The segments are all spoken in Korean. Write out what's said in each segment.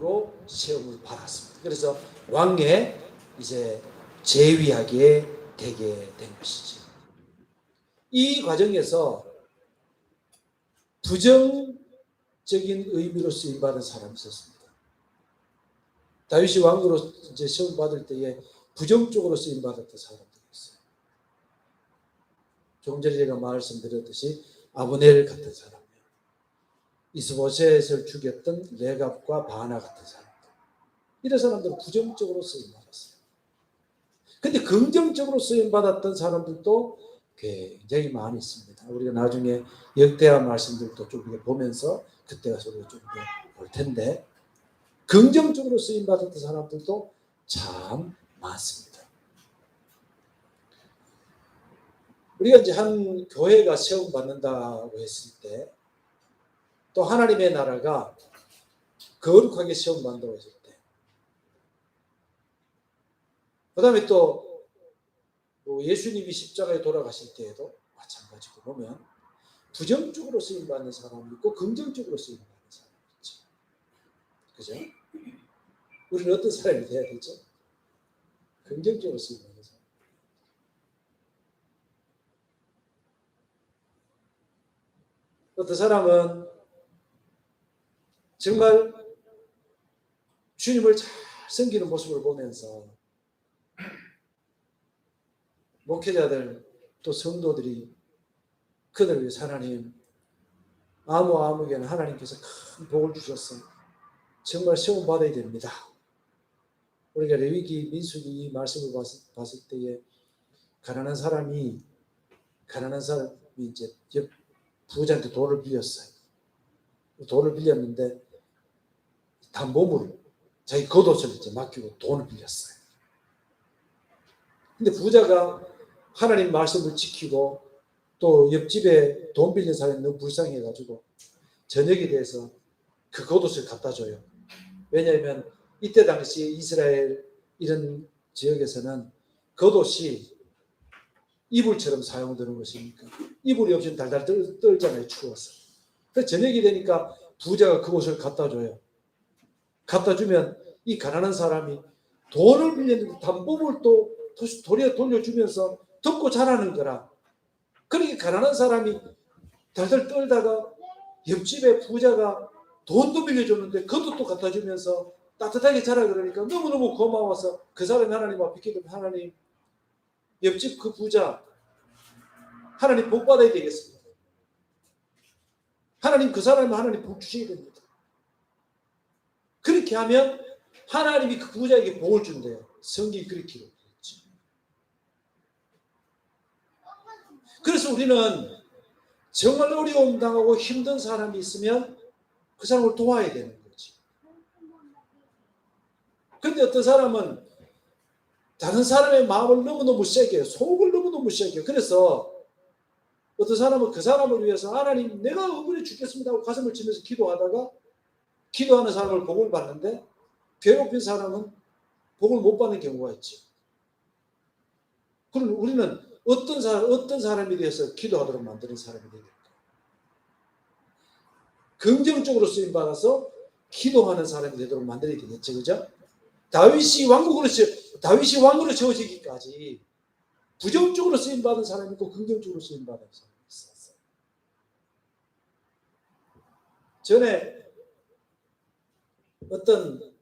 왕으로 시험을 받았습니다. 그래서 왕에 이제 재위하게 되게 된 것이죠. 이 과정에서 부정적인 의미로 쓰임받은 사람이 있었습니다. 다윗이 왕으로 이제 시험 받을 때에 부정적으로 쓰임받았던 사람들이 있어요. 조금 전에 제가 말씀드렸듯이 아브넬 같은 사람, 이스보셋을 죽였던 레갑과 바나 같은 사람들, 이런 사람들은 부정적으로 쓰임받았어요. 근데 긍정적으로 쓰임받았던 사람들도 굉장히 많이 있습니다. 우리가 나중에 역대하 말씀들도 좀 보면서 그때 가서 우리가 좀 볼 텐데, 긍정적으로 쓰임받았던 사람들도 참 많습니다. 우리가 이제 한 교회가 시험 받는다고 했을 때, 또 하나님의 나라가 거룩하게 시험 받는다고 했을 때, 그 다음에 또 예수님이 십자가에 돌아가실 때에도 마찬가지로 보면 부정적으로 쓰임받는 사람이 있고 긍정적으로 쓰임받는 사람이 있죠. 그죠? 우리는 어떤 사람이 돼야 되죠? 긍정적으로 쓰임받는 사람. 어떤 사람은 정말 주님을 잘 섬기는 모습을 보면서 목회자들 또 성도들이 그들을 위해서 하나님, 아무에게는 하나님께서 큰 복을 주셨어요. 정말 시험 받아야 됩니다. 우리가 레위기, 민수기 이 말씀을 봤을 때에 가난한 사람이 이제 부자한테 돈을 빌렸어요. 돈을 빌렸는데 담보물을 자기 겉옷을 이제 맡기고 돈을 빌렸어요. 근데 부자가 하나님 말씀을 지키고 또 옆집에 돈 빌린 사람이 너무 불쌍해가지고 저녁에 대해서 그 겉옷을 갖다 줘요. 왜냐하면 이때 당시 이스라엘 이런 지역에서는 겉옷이 이불처럼 사용되는 것이니까 이불이 없이는 달달 떨잖아요. 추워서. 그래서 저녁이 되니까 부자가 그것을 갖다 줘요. 갖다 주면 이 가난한 사람이 돈을 빌렸는데 담보물 또 돌려주면서 덮고 자라는 거라. 그러니까 가난한 사람이 달달 떨다가 옆집에 부자가 돈도 빌려줬는데 그것도 갖다 주면서 따뜻하게 자라 그러니까 너무너무 고마워서 그 사람이 하나님 앞에 기도하면 하나님, 옆집 그 부자 하나님 복 받아야 되겠습니다. 하나님 그 사람은 하나님 복 주셔야 됩니다. 그렇게 하면 하나님이 그 부자에게 복을 준대요. 성경이 그렇게 기록했죠. 그래서 우리는 정말 어려움 당하고 힘든 사람이 있으면 그 사람을 도와야 되는 거지. 그런데 어떤 사람은 다른 사람의 마음을 너무너무 세게 해요. 속을 너무너무 세게 해요. 그래서 어떤 사람은 그 사람을 위해서 하나님 내가 억울해 죽겠습니다 하고 가슴을 치면서 기도하다가 기도하는 사람을 복을 받는데 괴롭힌 사람은 복을 못 받는 경우가 있죠. 그럼 우리는 어떤 사람에 대해서 기도하도록 만드는 사람이 되야 될까? 긍정적으로 쓰임받아서 기도하는 사람이 되도록 만들어야 되겠죠. 그죠? 다윗이 왕으로 세워지기까지 부정적으로 쓰임받은 사람이 있고 긍정적으로 쓰임받은 사람이 있었어요. 전에 어떤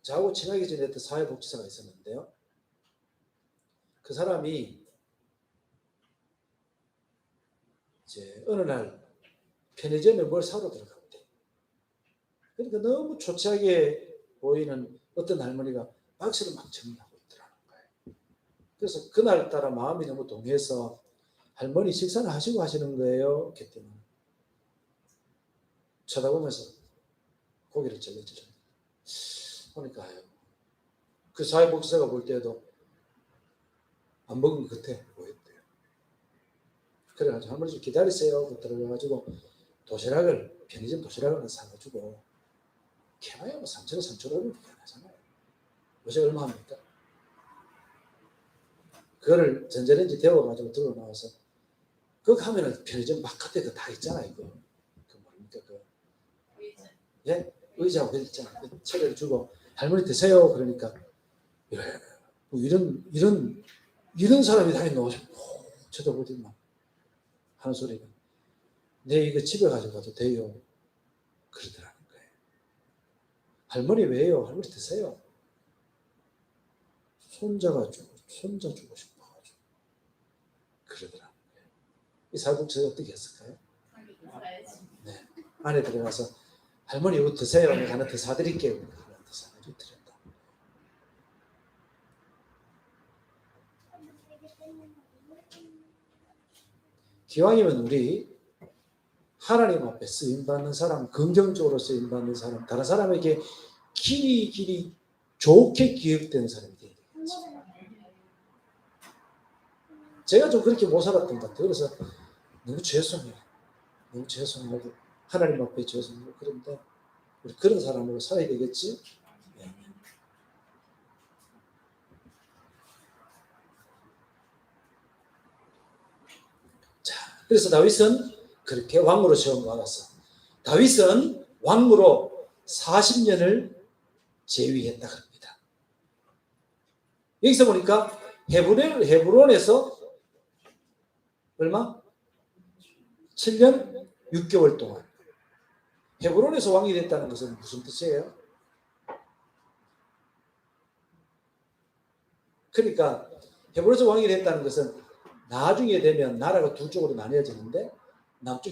저하고 친하게 지냈던 사회복지사가 있었는데요. 그 사람이 이제 어느 날 편의점에 뭘 사러 들어갔대. 그러니까 너무 초췌하게 보이는 어떤 할머니가 박스를 막 정리하고 있더라는 거예요. 그래서 그날따라 마음이 너무 동해서 할머니 식사는 하시고 하시는 거예요? 그랬더니 쳐다보면서 고개를 절레절레 보니까 그 사회복지사가 볼 때도 안 먹은 것 같아 보였대요. 그래가지고 할머니 좀 기다리세요. 들어가가지고 편의점 도시락을 하나 사가지고 개봐야 뭐 3,000원, 3,500원밖에 안 하잖아요. 요새 얼마 합니까? 그거를 전자레인지 데워가지고 들고 나와서 그거 하면은 편의점 바깥에 다 있잖아요. 그 뭡니까? 예? 의자하고 그랬잖아. 차례를 주고 할머니 드세요. 그러니까 뭐 이런 사람이 당연히 나오죠. 쳐다보더만 하는 소리가 내 이거 집에 가져가도 돼요. 그러더라는 거예요. 할머니 왜요? 할머니 드세요. 손자 주고 싶어가지고 그러더라는 거예요. 이 사국체가 어떻게 했을까요? 네. 안에 들어가서 할머니 이거 드세요. 내가 하나 더 사드릴게요. 하나 더 사드렸다. 기왕이면 우리 하나님 앞에 쓰임받는 사람, 긍정적으로 쓰임받는 사람, 다른 사람에게 길이 좋게 기억되는 사람이 되어야 되겠지. 제가 좀 그렇게 못 살았던 것 같아요. 그래서 너무 죄송하고 하나님 앞에 죄송하고 그런데 우리 그런 사람으로 살아야 되겠지. 네. 자, 그래서 다윗은 그렇게 왕으로 시험 받았어. 다윗은 왕으로 40년을 재위했다 그럽니다. 여기서 보니까 헤브론에서 얼마? 7년 6개월 동안 헤브론에서 왕이 됐다는 것은 무슨 뜻이에요? 그러니까 헤브론에서 왕이 됐다는 것은 나중에 되면 나라가 두 쪽으로 나뉘어지는데 남쪽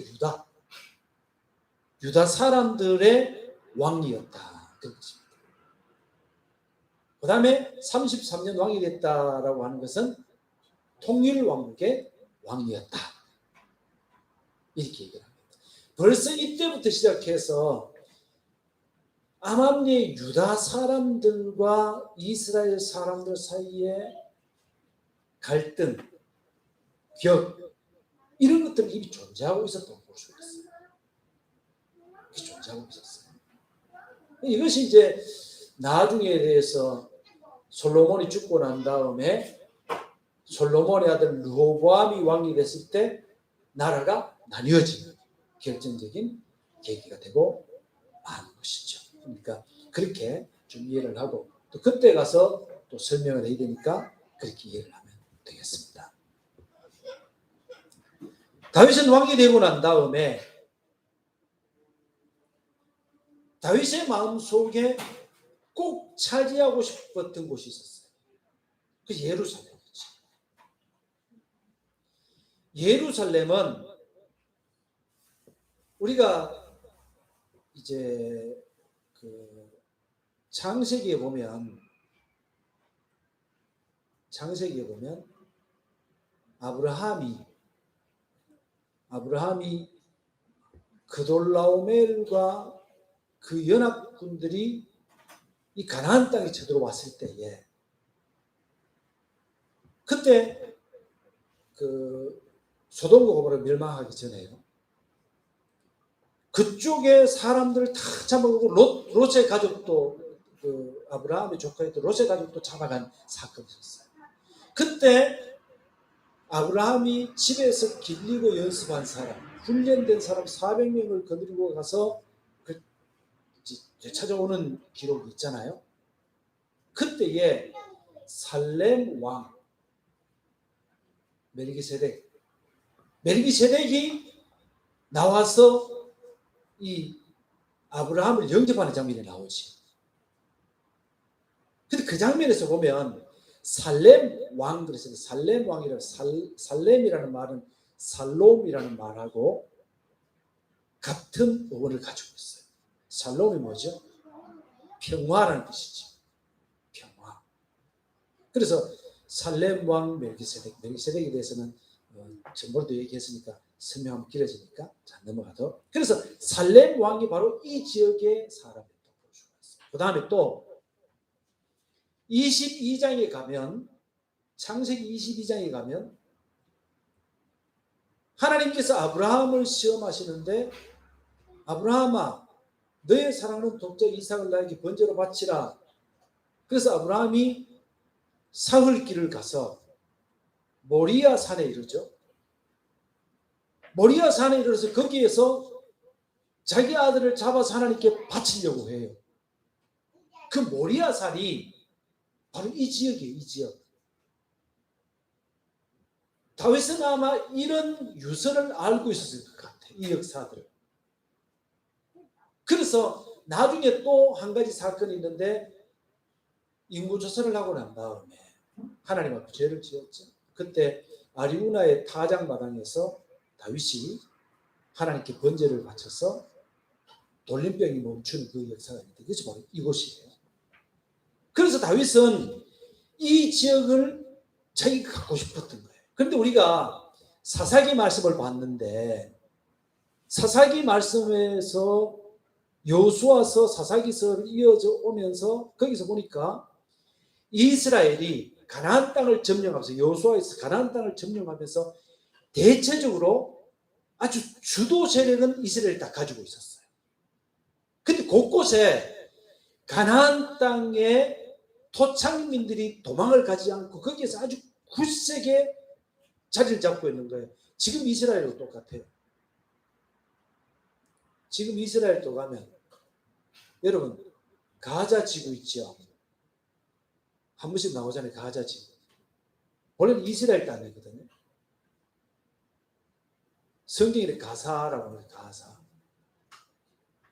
유다 사람들의 왕이었다. 그런 것입니다. 그 다음에 33년 왕이 됐다라고 하는 것은 통일왕국의 왕이었다. 이렇게 얘기를 합니다. 벌써 이때부터 시작해서 아말렉 유다 사람들과 이스라엘 사람들 사이에 갈등, 격 이런 것들이 이미 존재하고 있었던 볼 수 있어요. 존재하고 있었어요. 이것이 이제 나중에 대해서 솔로몬이 죽고 난 다음에 솔로몬의 아들 르호보암이 왕이 됐을 때 나라가 나뉘어지는 결정적인 계기가 되고 마는 것이죠. 그러니까 그렇게 좀 이해를 하고 또 그때 가서 또 설명을 해야 되니까 그렇게 이해를 하면 되겠습니다. 다윗은 왕이 되고 난 다음에 다윗의 마음속에 꼭 차지하고 싶었던 곳이 있었어요. 그 예루살렘이죠. 예루살렘은 우리가 이제 그 창세기에 보면 아브라함이 그돌라오멜과 그 연합군들이 이 가나안 땅에 쳐들어왔을 때에 그때 그 소돔과 고모라 멸망하기 전에요. 그쪽에 사람들을 다 잡아가고 롯의 가족도 그 아브라함의 조카였던 롯의 가족도 잡아간 사건이 있었어요. 그때 아브라함이 집에서 길리고 연습한 사람, 훈련된 사람 400명을 거느리고 가서 찾아오는 기록이 있잖아요. 그때에 살렘 왕 멜기세덱이 나와서 이 아브라함을 영접하는 장면이 나오지. 근데 그 장면에서 보면 살렘 왕 그래서 살렘 왕이라고 살렘이라는 말은 살롬이라는 말하고 같은 어원을 가지고 있어요. 살롬이 뭐죠? 평화라는 뜻이죠. 평화. 그래서 살렘 왕 멜기세덱에 대해서는 전번에도 얘기했으니까 설명하면 길어지니까 자 넘어가도. 그래서 살렘 왕이 바로 이 지역의 사람이었다고 볼 수가 있어요. 그 다음에 또 22장에 가면 창세기 22장에 가면 하나님께서 아브라함을 시험하시는데 아브라함아 너의 사랑하는 독자 이삭을 나에게 번제로 바치라. 그래서 아브라함이 사흘길을 가서 모리아 산에 이르죠. 모리아 산에 이르러서 거기에서 자기 아들을 잡아서 하나님께 바치려고 해요. 그 모리아산이 바로 이 지역이에요. 이 지역. 다윗은 아마 이런 유서를 알고 있었을 것 같아요. 이 역사들을. 그래서 나중에 또 한 가지 사건이 있는데, 인구조사를 하고 난 다음에 하나님 앞에 죄를 지었죠. 그때 아리우나의 타작마당에서 다윗이 하나님께 번제를 바쳐서 돌림병이 멈춘 그 역사가 있는데, 그것이 바로 이곳이에요. 그래서 다윗은 이 지역을 자기가 갖고 싶었던 거예요. 그런데 우리가 사사기 말씀을 봤는데, 사사기 말씀에서 여호수아서 사사기서를 이어져 오면서 거기서 보니까 이스라엘이 가나안 땅을 점령하면서, 여호수아에서 가나안 땅을 점령하면서 대체적으로 아주 주도 세력은 이스라엘이 다 가지고 있었어요. 근데 곳곳에 가나안 땅에 토착민들이 도망을 가지 않고 거기에서 아주 굳세게 자리를 잡고 있는 거예요. 지금 이스라엘도 똑같아요. 지금 이스라엘도 가면 여러분 가자 지구 있죠. 한 번씩 나오잖아요. 가자 지구. 원래는 이스라엘 땅이거든요. 성경에 가사라고 해요. 가사.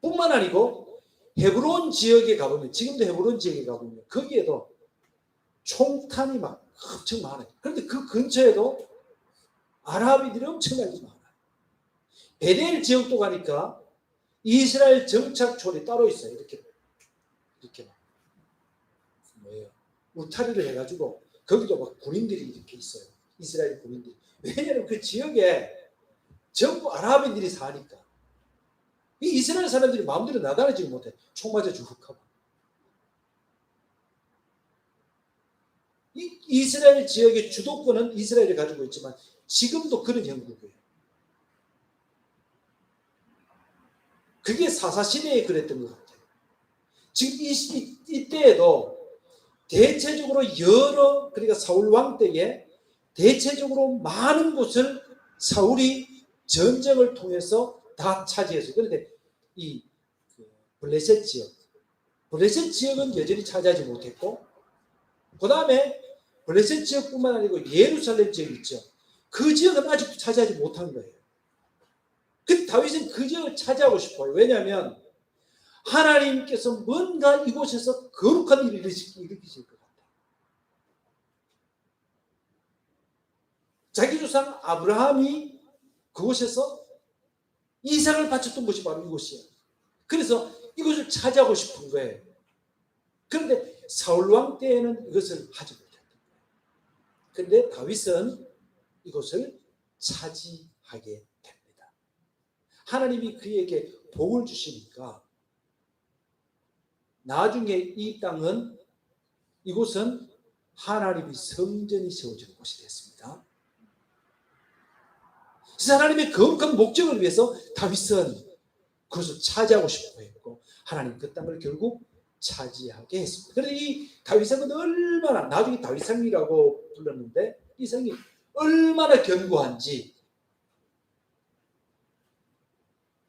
뿐만 아니고 헤브론 지역에 가보면, 지금도 헤브론 지역에 가보면 거기에도 총탄이 막 엄청 많아요. 그런데 그 근처에도 아랍인들이 엄청나게 많아요. 베델 지역도 가니까 이스라엘 정착촌이 따로 있어요. 이렇게 뭐예요? 울타리를 해가지고 거기도 막 군인들이 이렇게 있어요. 이스라엘 군인들이. 왜냐하면 그 지역에 전부 아랍인들이 사니까. 이 이스라엘 사람들이 마음대로 나다니지 못해. 총 맞아 죽을까 봐. 이 이스라엘 지역의 주도권은 이스라엘이 가지고 있지만 지금도 그런 형국이에요. 그게 사사시대에 그랬던 것 같아요. 지금 이때에도 대체적으로 그러니까 사울 왕 때에 대체적으로 많은 곳을 사울이 전쟁을 통해서 다 차지했어요. 그런데 이 블레셋 지역은 여전히 차지하지 못했고, 그 다음에 블레셋 지역뿐만 아니고 예루살렘 지역 있죠. 그 지역은 아직도 차지하지 못한 거예요. 그 다윗은 그 지역을 차지하고 싶어요. 왜냐하면 하나님께서 뭔가 이곳에서 거룩한 일을 일으키실 것 같아요. 자기 조상 아브라함이 그곳에서 이삭을 바쳤던 곳이 바로 이곳이에요. 그래서 이곳을 차지하고 싶은 거예요. 그런데 사울 왕 때에는 이것을 하지 못했던 거예요. 그런데 다윗은 이곳을 차지하게 됩니다. 하나님이 그에게 복을 주시니까 나중에 이 땅은, 이곳은 하나님의 성전이 세워지는 곳이 됐습니다. 그래서 하나님의 거룩한 목적을 위해서 다윗은 그것을 차지하고 싶어 했고, 하나님 그 땅을 결국 차지하게 했습니다. 그런데 이 다윗성은 얼마나, 나중에 다윗성이라고 불렀는데 이 성이 얼마나 견고한지,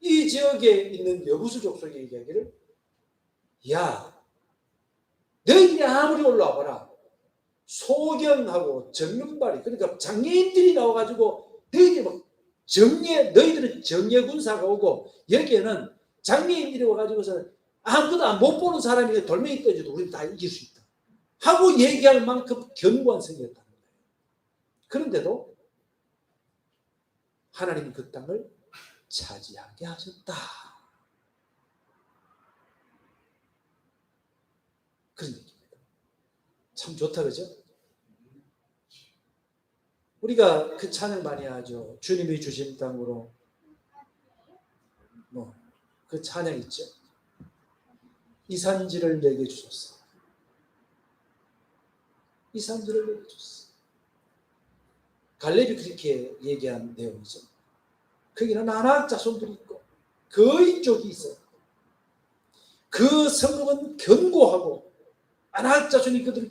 이 지역에 있는 여부수 족속의 이야기를, 야, 너희들이 아무리 올라와 봐라, 소경하고 정윤발이, 그러니까 장애인들이 나와가지고 너희들은 정예 군사가 오고 여기에는 장애인들이 와가지고서 아무것도 못 보는 사람이 돌멩이 떠줘도 우리는 다 이길 수 있다 하고 얘기할 만큼 견고한 성이었다는 거예요. 그런데도 하나님이 그 땅을 차지하게 하셨다. 그런 얘기입니다. 참 좋다, 그죠? 우리가 그 찬양 많이 하죠. 주님이 주신 땅으로, 그 찬양 있죠. 이 산지를 내게 주셨어. 이 산지를 내게 주셨어. 갈렙이 그렇게 얘기한 내용이죠. 거기는 아낙 자손들이 있고 거인족이 있어요. 그 성읍은 견고하고 아낙 자손이 그들을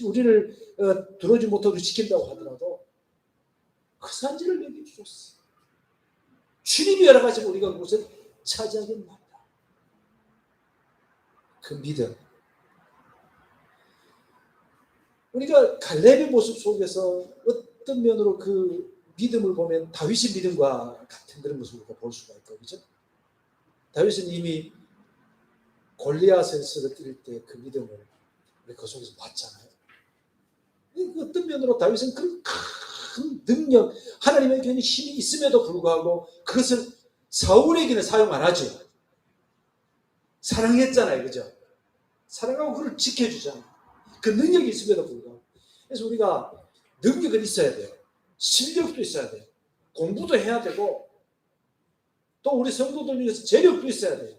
우리를 들어오지 못하도록 지킨다고 하더라도 그 산지를 내게 주셨어. 주님이 열어가시고 우리가 그곳을 차지하겠나이다. 그 믿음. 우리가 갈렙의 모습 속에서 어떤 면으로 그 믿음을 보면 다윗의 믿음과 같은 그런 모습을 볼 수가 있고, 그죠? 다윗은 이미 골리앗을 쓰러뜨릴 때 그 믿음을 우리 그 속에서 봤잖아요. 어떤 면으로 다윗은 그 큰 능력, 하나님의 괜히 힘이 있음에도 불구하고 그것을 사울에게는 사용 안 하죠. 사랑했잖아요, 그죠? 사랑하고 그걸 지켜주잖아요. 그 능력이 있음에도 불구하고. 그래서 우리가 능력은 있어야 돼요. 실력도 있어야 돼요. 공부도 해야 되고, 또 우리 성도들 중에서 재력도 있어야 돼요.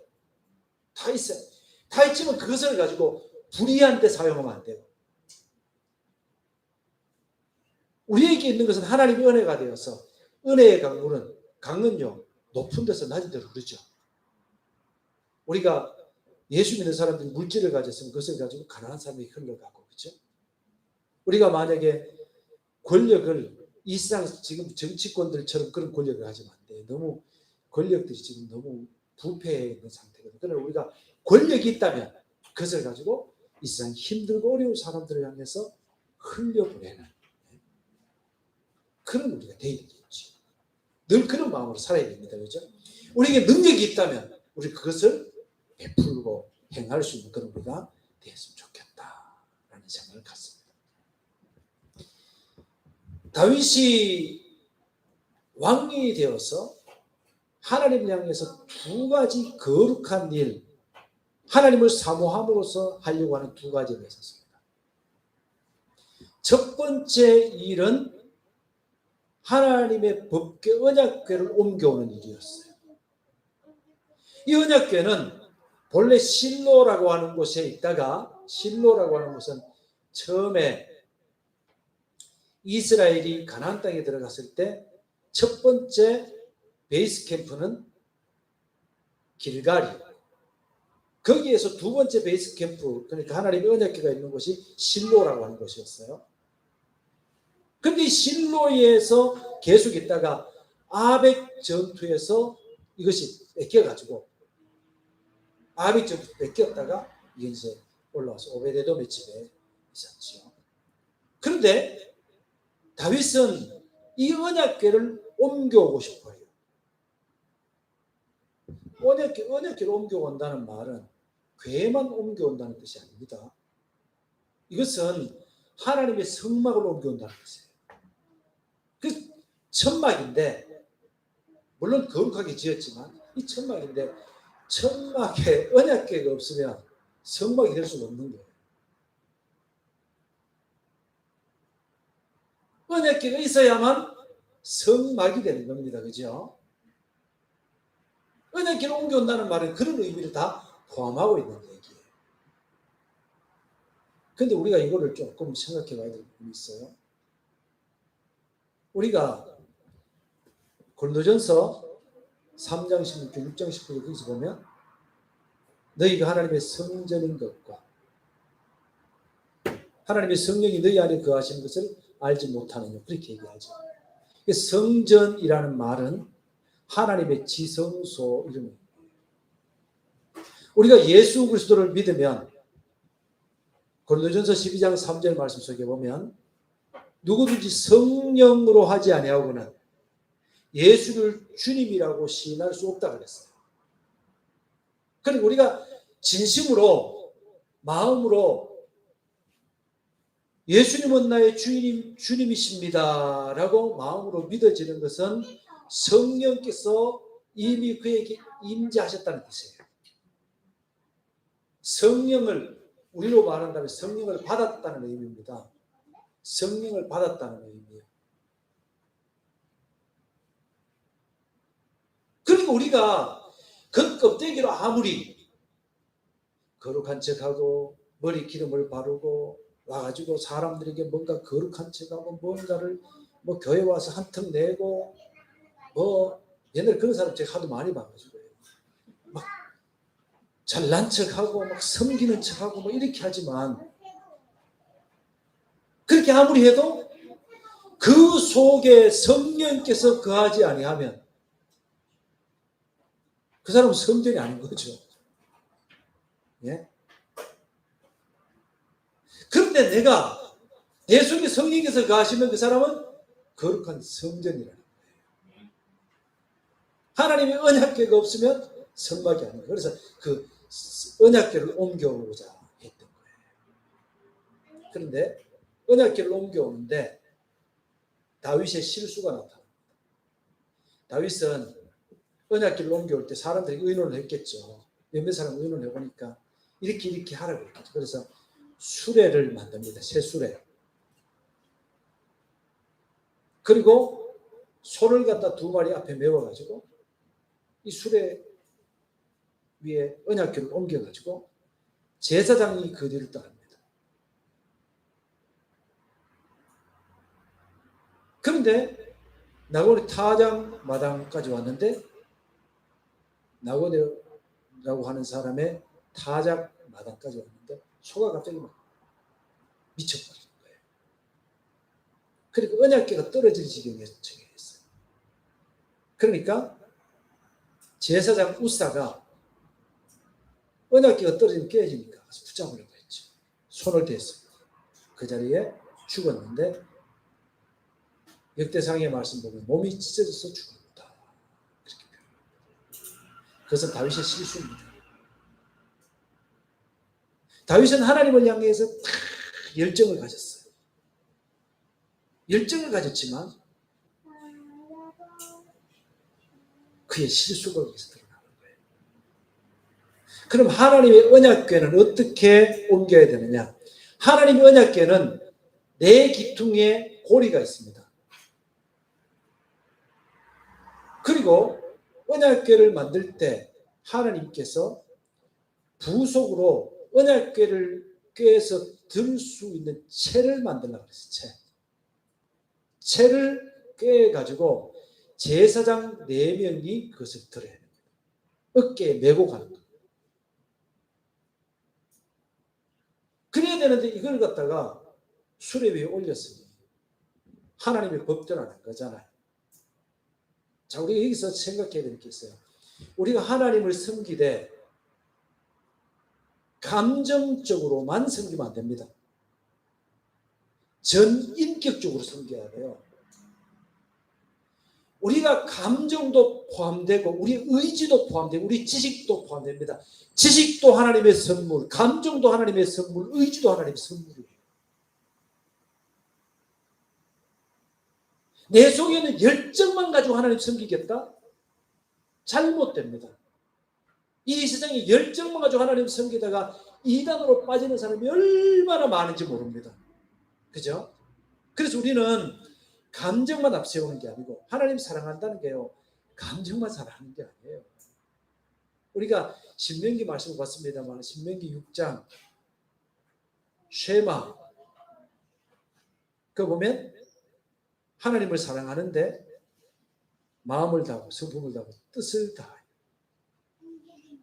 다 있어요. 다 있지만 그것을 가지고 불의한 데 사용하면 안 돼요. 우리에게 있는 것은 하나님의 은혜가 되어서 은혜의 강은요 높은 데서 낮은 데로 흐르죠. 우리가 예수 믿는 사람들이 물질을 가졌으면 그것을 가지고 가난한 사람이 흘러가고, 그렇죠? 우리가 만약에 권력을 이 세상 지금 정치권들처럼 그런 권력을 가지면 안 돼요. 너무 권력들이 지금 너무 부패해 있는 상태거든요. 그러나 우리가 권력이 있다면 그것을 가지고 이 세상 힘들고 어려운 사람들을 향해서 흘려보내는 그런 우리가 되어야 되겠죠. 늘 그런 마음으로 살아야 됩니다. 그렇죠? 우리에게 능력이 있다면 우리 그것을 베풀고 행할 수 있는 그런 우리가 되었으면 좋겠다라는 생각을 갖습니다. 다윗이 왕이 되어서 하나님을 향해서 두 가지 거룩한 일, 하나님을 사모함으로써 하려고 하는 두 가지를 했었습니다. 첫 번째 일은 하나님의 법궤 언약궤를 옮겨오는 일이었어요. 이 언약궤는 본래 실로라고 하는 곳에 있다가, 실로라고 하는 곳은 처음에 이스라엘이 가나안 땅에 들어갔을 때 첫 번째 베이스 캠프는 길갈이에요. 거기에서 두 번째 베이스 캠프, 그러니까 하나님의 언약궤가 있는 곳이 실로라고 하는 곳이었어요. 근데 이 실로에서 계속 있다가 아벡 전투에서 이것이 뺏겨가지고, 아벡 전투 뺏겼다가 이게 이제 올라와서 오베데돔의 집에 있었죠. 그런데 다윗은 이 언약궤를 옮겨오고 싶어요. 언약궤를 옮겨온다는 말은 궤만 옮겨온다는 뜻이 아닙니다. 이것은 하나님의 성막을 옮겨온다는 뜻이에요. 그 천막인데, 물론 거룩하게 지었지만 이 천막인데, 천막에 언약궤가 없으면 성막이 될 수가 없는 거예요. 언약궤가 있어야만 성막이 되는 겁니다. 그죠? 언약궤를 옮겨온다는 말은 그런 의미를 다 포함하고 있는 얘기예요. 그런데 우리가 이거를 조금 생각해 봐야 될 부분이 있어요. 우리가 고린도전서 3장 16절, 6장 19절 거기서 보면 너희가 하나님의 성전인 것과 하나님의 성령이 너희 안에 거하시는 것을 알지 못하느냐, 그렇게 얘기하죠. 성전이라는 말은 하나님의 지성소 이름입니다. 우리가 예수 그리스도를 믿으면 고린도전서 12장 3절 말씀 속에 보면 누구든지 성령으로 하지 아니하고는 예수를 주님이라고 시인할 수 없다 그랬어요. 그리고 우리가 진심으로 마음으로 예수님은 나의 주님이십니다 라고 마음으로 믿어지는 것은 성령께서 이미 그에게 임재하셨다는 뜻이에요. 성령을 우리로 말한다면 성령을 받았다는 의미입니다. 성령을 받았다는 의미예요. 그리고 우리가 겉껍데기로 아무리 거룩한 척하고 머리 기름을 바르고 와가지고 사람들에게 뭔가 거룩한 척하고 뭔가를 뭐 교회 와서 한턱 내고 뭐 옛날에 그런 사람 제가 하도 많이 봐가지고 막 잘난 척하고 막 섬기는 척하고 뭐 이렇게 하지만 그렇게 아무리 해도 그 속에 성령께서 거하지 아니하면 그 사람은 성전이 아닌 거죠. 예? 그런데 내가 내 속에 성령께서 거하시면 그 사람은 거룩한 성전이라는 거예요. 하나님의 언약궤가 없으면 성막이 아니에요. 그래서 그 언약궤를 옮겨오자 했던 거예요. 그런데 언약궤를 옮겨오는데 다윗의 실수가 나타납니다. 다윗은 언약궤를 옮겨올 때 사람들이 의논을 했겠죠. 몇몇 사람 의논을 해보니까 이렇게 하라고 했겠죠. 그래서 수레를 만듭니다. 새 수레. 그리고 소를 갖다 2마리 앞에 메워가지고 이 수레 위에 언약궤를 옮겨가지고 제사장이 그 뒤를 따릅니다. 그런데 나곤이 타장 마당까지 왔는데 나곤이라고 하는 사람의 타작 마당까지 왔는데 소가 갑자기 막 미쳐버린 거예요. 그리고 언약궤가 떨어질 지경에 처했어요. 그러니까 제사장 우사가 언약궤가 떨어지면 깨지니까 붙잡으려고 했죠. 손을 댔습니다. 그 자리에 죽었는데 역대상의 말씀 보면 몸이 찢어져서 죽었다. 그렇게 표현합니다. 그것은 다윗의 실수입니다. 다윗은 하나님을 향해서 다 열정을 가졌어요. 열정을 가졌지만 그의 실수가 여기서 드러나는 거예요. 그럼 하나님의 언약궤는 어떻게 옮겨야 되느냐? 하나님의 언약궤는 네 기퉁에 고리가 있습니다. 그리고 언약궤를 만들 때 하나님께서 부속으로 언약궤를 꿰서 들 수 있는 채를 만들라고 그랬어요. 채를 꿰가지고 제사장 4명이 그것을 들어야 됩니다. 어깨에 메고 가는 거예요. 그래야 되는데 이걸 갖다가 수레 위에 올렸으니 하나님의 법대로는 거잖아요. 자, 우리가 여기서 생각해야 될 게 있어요. 우리가 하나님을 섬기되 감정적으로만 섬기면 안 됩니다. 전인격적으로 섬겨야 돼요. 우리가 감정도 포함되고 우리 의지도 포함되고 우리 지식도 포함됩니다. 지식도 하나님의 선물, 감정도 하나님의 선물, 의지도 하나님의 선물이에요. 내 속에는 열정만 가지고 하나님 섬기겠다? 잘못됩니다. 이 세상에 열정만 가지고 하나님 섬기다가 이단으로 빠지는 사람이 얼마나 많은지 모릅니다. 그죠? 그래서 우리는 감정만 앞세우는 게 아니고 하나님 사랑한다는 게요. 감정만 사랑하는 게 아니에요. 우리가 신명기 말씀을 봤습니다만 신명기 6장 쉐마 그거 보면 하나님을 사랑하는데 마음을 다하고 성품을 다하고 뜻을 다하여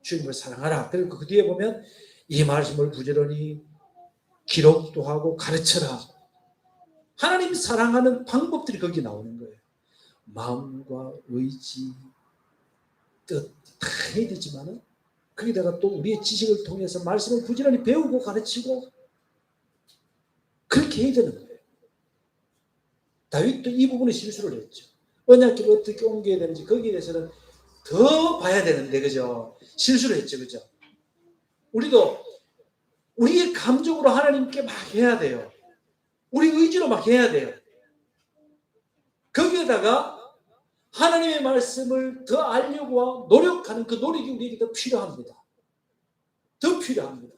주님을 사랑하라. 그리고 그 뒤에 보면 이 말씀을 부지런히 기록도 하고 가르쳐라. 하나님 사랑하는 방법들이 거기 나오는 거예요. 마음과 의지, 뜻 다 해야 되지만은 거기다가 또 우리의 지식을 통해서 말씀을 부지런히 배우고 가르치고 그렇게 해야 되는 거예요. 다윗도 이 부분에 실수를 했죠. 언약궤를 어떻게 옮겨야 되는지 거기에 대해서는 더 봐야 되는데 그죠? 실수를 했죠. 그죠? 우리도 우리의 감정으로 하나님께 막 해야 돼요. 우리 의지로 막 해야 돼요. 거기에다가 하나님의 말씀을 더 알려고 노력하는 그 노력이 우리에게 더 필요합니다. 더 필요합니다.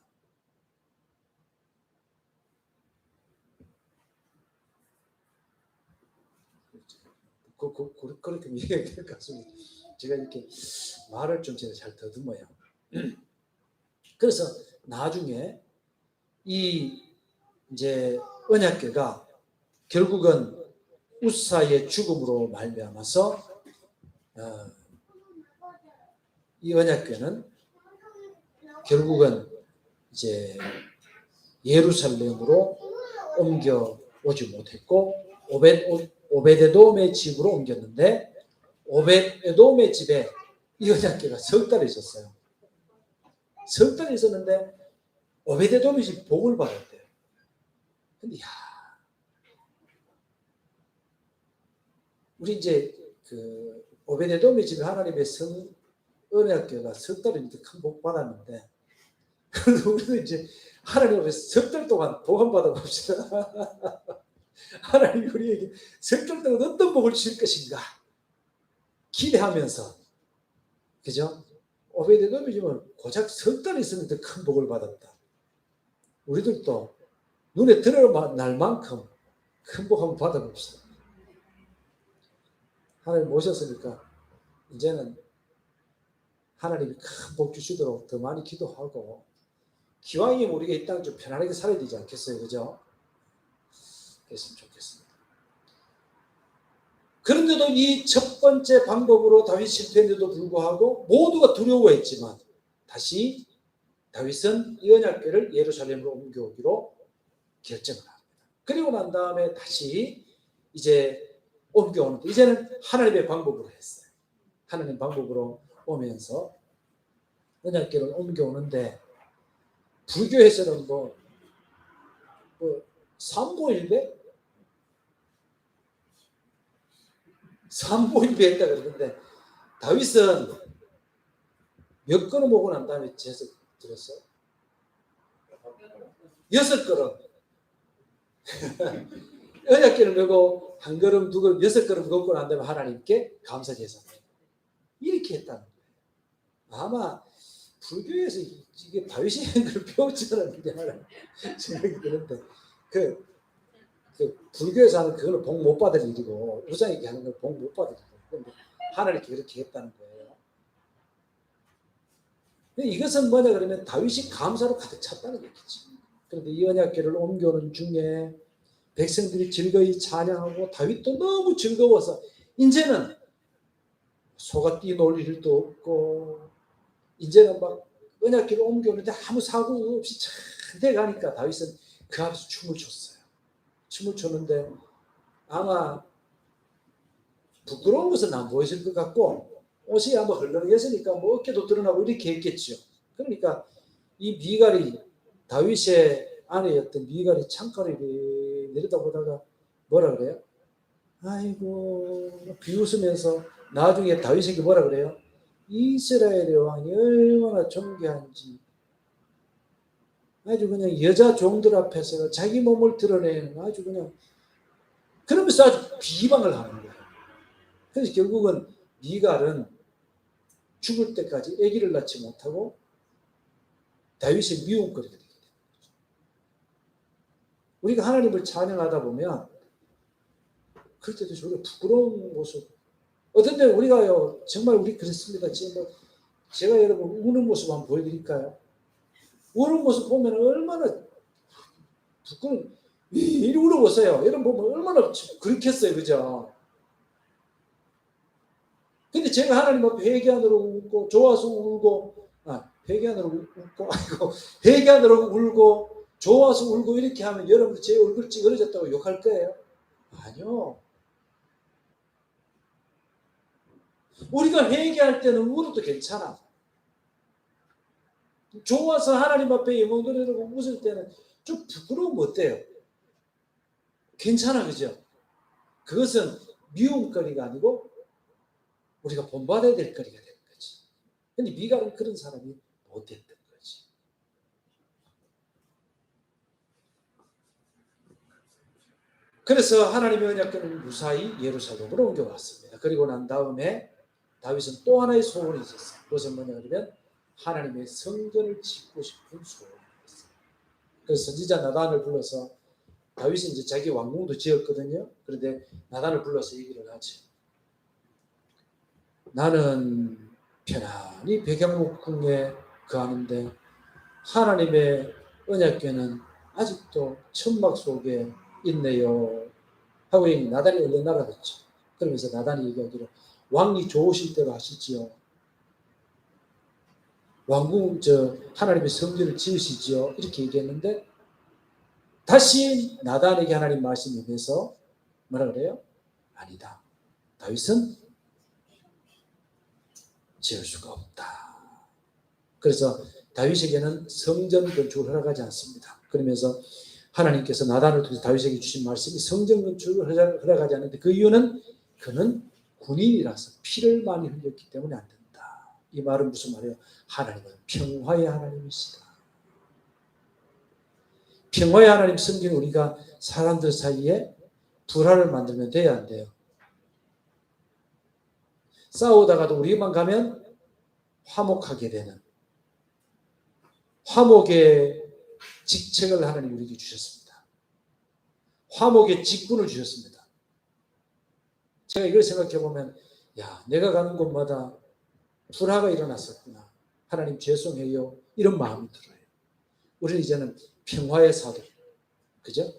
그렇게 얘기해야 될 것 같습니다. 제가 이렇게 말을 좀 제가 잘 더듬어요. 그래서 나중에 이 이제 언약궤가 결국은 우사의 죽음으로 말미암아서 이 언약궤는 결국은 이제 예루살렘으로 옮겨 오지 못했고 오벳에돔의 집으로 옮겼는데 오벳에돔의 집에 이 언약궤가 석 달 있었어요. 석 달 있었는데 오베데돔이 복을 받았대요. 근데 우리 이제 그 오베데돔이 집에 하나님의 언약궤가 석 달을 이렇게 큰 복 받았는데, 그래서 우리도 이제 하나님 앞에서 석 달 동안 복 한 받아 봅시다. 하나님 우리에게 석 달 동안 어떤 복을 주실 것인가 기대하면서, 그죠? 오베데돔이 지금 고작 석 달 있었는데 큰 복을 받았다. 우리들도 눈에 드러날 만큼 큰 복 한번 받아봅시다. 하나님 모셨으니까 이제는 하나님이 큰 복 주시도록 더 많이 기도하고, 기왕이면 우리가 이 땅 좀 편안하게 살아야 되지 않겠어요? 그죠? 그랬으면 좋겠습니다. 그런데도 이 첫 번째 방법으로 다윗 실패했는데도 불구하고 모두가 두려워했지만 다시 다윗은 이 언약궤를 예루살렘으로 옮겨오기로 결정을 합니다. 그리고 난 다음에 다시 이제 옮겨오는데, 이제는 하나님의 방법으로 했어요. 하나님 방법으로 오면서 언약궤를 옮겨오는데, 불교에서는 뭐 삼보일배 했다 그러는데, 다윗은 몇 걸음 오고 난 다음에 제서 들었어요? 6걸음. 언약궤를 메고 한 걸음, 두 걸음, 6걸음 걷고 난 다음에 하나님께 감사 제사를 이렇게 했다는 거예요. 아마 불교에서 이게 다윗이 하는 걸 배웠지 않았는데 하는 생각이 드는데, 그 불교에서 하는 그걸 복 못 받을 일이고 우상에게 하는 걸 복 못 받을 일이고, 그런데 하나님께 그렇게 했다는 거예요. 이것은 뭐냐 그러면 다윗이 감사로 가득 찼다는 얘기지. 그런데 이 언약궤를 옮겨오는 중에 백성들이 즐거이 찬양하고 다윗도 너무 즐거워서 이제는 소가 뛰놀 일도 없고, 이제는 막 언약궤를 옮겨오는데 아무 사고 없이 잘 가니까 다윗은 그 앞에서 춤을 췄어요. 춤을 췄는데 아마 부끄러운 것은 안 보이실 것 같고, 옷이 한번 흘러내렸으니까 뭐 어깨도 드러나고 이렇게 했겠죠. 그러니까 이 미갈이, 다윗의 아내였던 미갈이 창가를 내려다보다가 뭐라 그래요? 아이고, 비웃으면서 나중에 다윗에게 뭐라 그래요? 이스라엘의 왕이 얼마나 존귀한지, 아주 그냥 여자 종들 앞에서 자기 몸을 드러내는 아주 그냥, 그러면서 아주 비방을 하는 거예요. 그래서 결국은 미갈은 죽을 때까지 아기를 낳지 못하고 다윗의 미움거리가 되게 됩니다. 우리가 하나님을 찬양하다 보면 그럴 때도 저렇게 부끄러운 모습, 어떤 때 우리가요, 정말 우리 그렇습니다. 지금 제가 여러분 우는 모습 한번 보여드릴까요? 우는 모습 보면 얼마나 부끄러운, 이리 울어보세요. 여러분 보면 얼마나 그렇겠어요. 그죠? 근데 제가 하나님 앞에 회개하느라 웃고, 좋아서 울고, 회개하느라 웃고, 회개하느라 울고, 좋아서 울고 이렇게 하면 여러분 제 얼굴 찌그러졌다고 욕할 거예요? 아니요. 우리가 회개할 때는 울어도 괜찮아. 좋아서 하나님 앞에 영광드리려고 웃을 때는 좀 부끄러우면 어때요? 괜찮아, 그죠? 그것은 미움거리가 아니고 우리가 본받아야 될 거리가 되는 거지. 근데 미갈은 그런 사람이 못됐던 거지. 그래서 하나님의 언약궤는 무사히 예루살렘으로 옮겨왔습니다. 그리고 난 다음에 다윗은 또 하나의 소원이 있었어요. 그것은 뭐냐 그러면 하나님의 성전을 짓고 싶은 소원이었어요. 그래서 선지자 나단을 불러서, 다윗이 이제 자기 왕궁도 지었거든요. 그런데 나단을 불러서 얘기를 하지. 나는 편안히 백양목궁에 거하는데 하나님의 언약궤는 아직도 천막 속에 있네요 하고 나단이 얼른 날아갔죠. 그러면서 나단이 얘기하기를, 왕이 좋으실 대로 하시지요. 왕궁 하나님의 성전을 지으시지요. 이렇게 얘기했는데 다시 나단에게 하나님 말씀이 임해서 뭐라 그래요? 아니다. 다윗은 지을 수가 없다. 그래서 다윗에게는 성전 건축을 허락하지 않습니다. 그러면서 하나님께서 나단을 통해서 다윗에게 주신 말씀이 성전 건축을 허락하지 않는데 그 이유는 그는 군인이라서 피를 많이 흘렸기 때문에 안 된다. 이 말은 무슨 말이에요? 하나님은 평화의 하나님이시다. 평화의 하나님 섬기는 우리가 사람들 사이에 불화를 만들면 돼야 안 돼요? 싸우다가도 우리만 가면 화목하게 되는 화목의 직책을 하나님 우리에게 주셨습니다. 화목의 직분을 주셨습니다. 제가 이걸 생각해 보면 야, 내가 가는 곳마다 불화가 일어났었구나. 하나님 죄송해요. 이런 마음이 들어요. 우리는 이제는 평화의 사도, 그죠?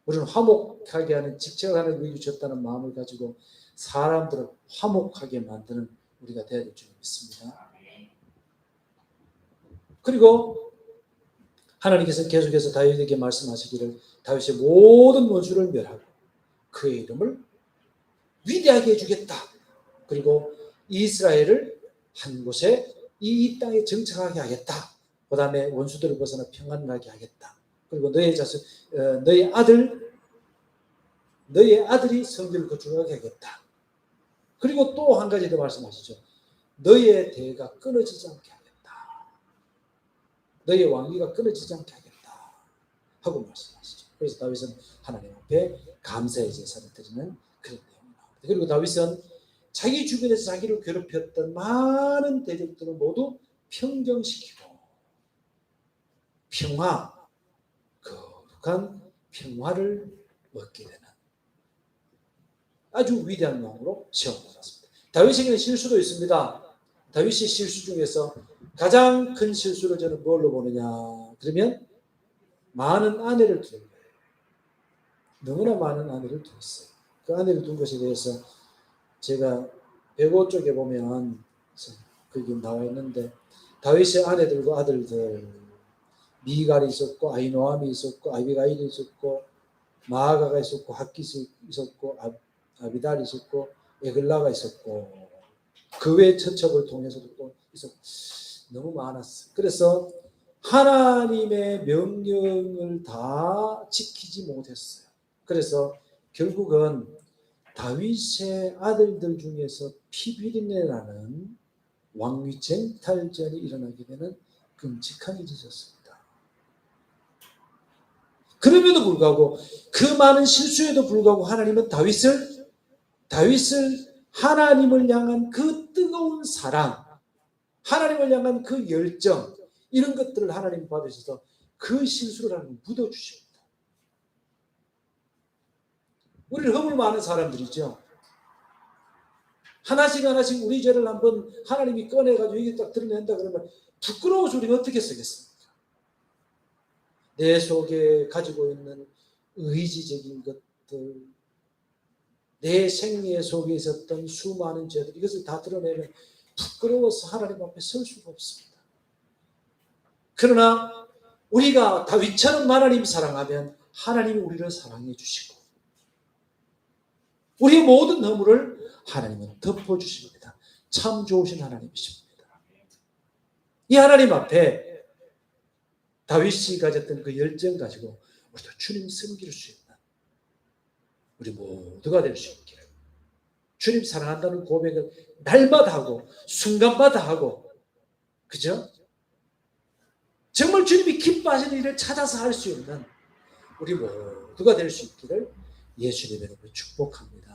우리는 화목하게 하는 직책을 하나님 우리에게 주셨다는 마음을 가지고 사람들을 화목하게 만드는 우리가 되어야 될 줄 믿습니다. 그리고 하나님께서 계속해서 다윗에게 말씀하시기를 다윗의 모든 원수를 멸하고 그의 이름을 위대하게 해주겠다. 그리고 이스라엘을 한 곳에 이 땅에 정착하게 하겠다. 그 다음에 원수들을 벗어나 평안하게 하겠다. 그리고 너의 아들이 성전을 건축하게 하겠다. 그리고 또 한 가지 더 말씀하시죠. 너의 대가 끊어지지 않게 하겠다. 너의 왕위가 끊어지지 않게 하겠다. 하고 말씀하시죠. 그래서 다윗은 하나님 앞에 감사의 제사를 드리는 그런 내용이 나옵니다. 그리고 다윗은 자기 주변에서 자기를 괴롭혔던 많은 대적들을 모두 평정시키고 거룩한 평화를 얻게 되는 아주 위대한 왕으로 세워놓았습니다. 다윗에게는 실수도 있습니다. 다윗의 실수 중에서 가장 큰 실수를 저는 뭘로 보느냐 그러면 많은 아내를 둔 거예요. 너무나 많은 아내를 두었어요. 그 아내를 둔 것에 대해서 제가 105 쪽에 보면 거기 나와 있는데 다윗의 아내들과 아들들 미갈이 있었고 아히노암이 있었고 아비가일이 있었고 마아가가 있었고 학깃이 있었고 아비달이 있었고 에글라가 있었고 그 외 처첩을 통해서도 또 있었고 너무 많았어요. 그래서 하나님의 명령을 다 지키지 못했어요. 그래서 결국은 다윗의 아들들 중에서 피비린내라는 왕위 쟁탈전이 일어나게 되는 끔찍한 일이 있었습니다. 그럼에도 불구하고 그 많은 실수에도 불구하고 하나님은 다윗을 하나님을 향한 그 뜨거운 사랑, 하나님을 향한 그 열정 이런 것들을 하나님 받으셔서 그 실수를 하나님 묻어주십니다. 우리는 허물 많은 사람들이죠. 하나씩 우리 죄를 한번 하나님이 꺼내가지고 이게 딱 드러낸다 그러면 부끄러워서 우리가 어떻게 쓰겠습니까? 내 속에 가지고 있는 의지적인 것들, 내 생애 속에 있었던 수많은 죄들 이것을 다 드러내면 부끄러워서 하나님 앞에 설 수가 없습니다. 그러나 우리가 다윗처럼 하나님 사랑하면 하나님이 우리를 사랑해 주시고 우리의 모든 허물을 하나님은 덮어주십니다. 참 좋으신 하나님이십니다. 이 하나님 앞에 다윗이 가졌던 그 열정 가지고 우리도 주님 섬길 수 있는 우리 모두가 될 수 있기를 주님 사랑한다는 고백을 날마다 하고 순간마다 하고 그죠? 정말 주님이 기뻐하시는 일을 찾아서 할 수 있는 우리 모두가 될 수 있기를 예수님의 이름으로 축복합니다.